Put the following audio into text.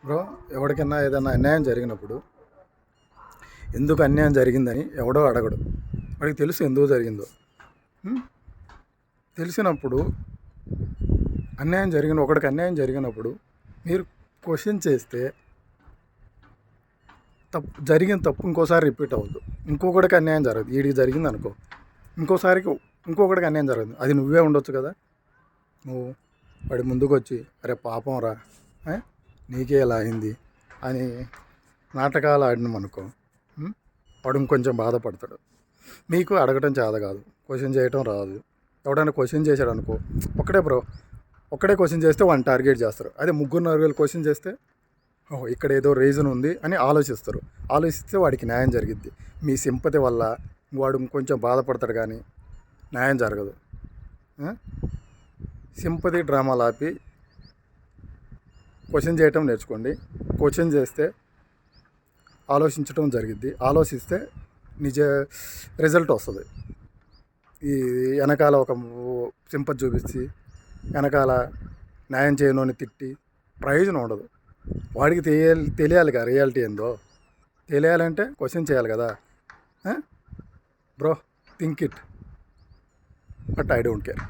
Bro, ఎవరికైనా ఏదైనా అన్యాయం జరిగినప్పుడు ఎందుకు అన్యాయం జరిగిందని ఎవడో అడగడు. వాడికి తెలుసు ఎందుకు జరిగిందో. ఉం? తెలిసినప్పుడు ఒకడికి అన్యాయం జరిగినప్పుడు మీరు క్వశ్చన్ చేస్తే జరిగిన తప్పు ఇంకోసారి రిపీట్ అవ్వద్దు. ఇంకొకటికి అన్యాయం జరగదు. వీడికి జరిగింది అనుకో, ఇంకొకటికి అన్యాయం జరగదు. అది నువ్వే ఉండొచ్చు కదా. నువ్వు వాడి ముందుకు వచ్చి అరే పాపం రా, నీకే ఇలా అయింది అని నాటకాలు ఆడినామనుకో, వాడు ఇంకొంచెం బాధపడతాడు. మీకు అడగటం చేత కాదు, క్వశ్చన్ చేయటం రాదు. ఎవడైనా క్వశ్చన్ చేశాడు అనుకో, ఒక్కడే క్వశ్చన్ చేస్తే వాడిని టార్గెట్ చేస్తారు. అదే 3-4 క్వశ్చన్ చేస్తే ఓహో ఇక్కడ ఏదో రీజన్ ఉంది అని ఆలోచిస్తారు. ఆలోచిస్తే వాడికి న్యాయం జరిగిద్ది. మీ సింపతి వల్ల వాడు ఇంకొంచెం బాధపడతాడు, కానీ న్యాయం జరగదు. సింపతి డ్రామాలు ఆపి క్వశ్చన్ చేయటం నేర్చుకోండి. క్వశ్చన్ చేస్తే ఆలోచించటం జరిగిద్ది. ఆలోచిస్తే నిజ రిజల్ట్ వస్తుంది. ఈ వెనకాల ఒక సింపతి చూపించి వెనకాల న్యాయం చేయనోని తిట్టి ప్రయోజనం ఉండదు. వాడికి తెలియాలి కదా రియాలిటీ ఏందో. తెలియాలంటే క్వశ్చన్ చేయాలి కదా. Bro, think it, but I don't care.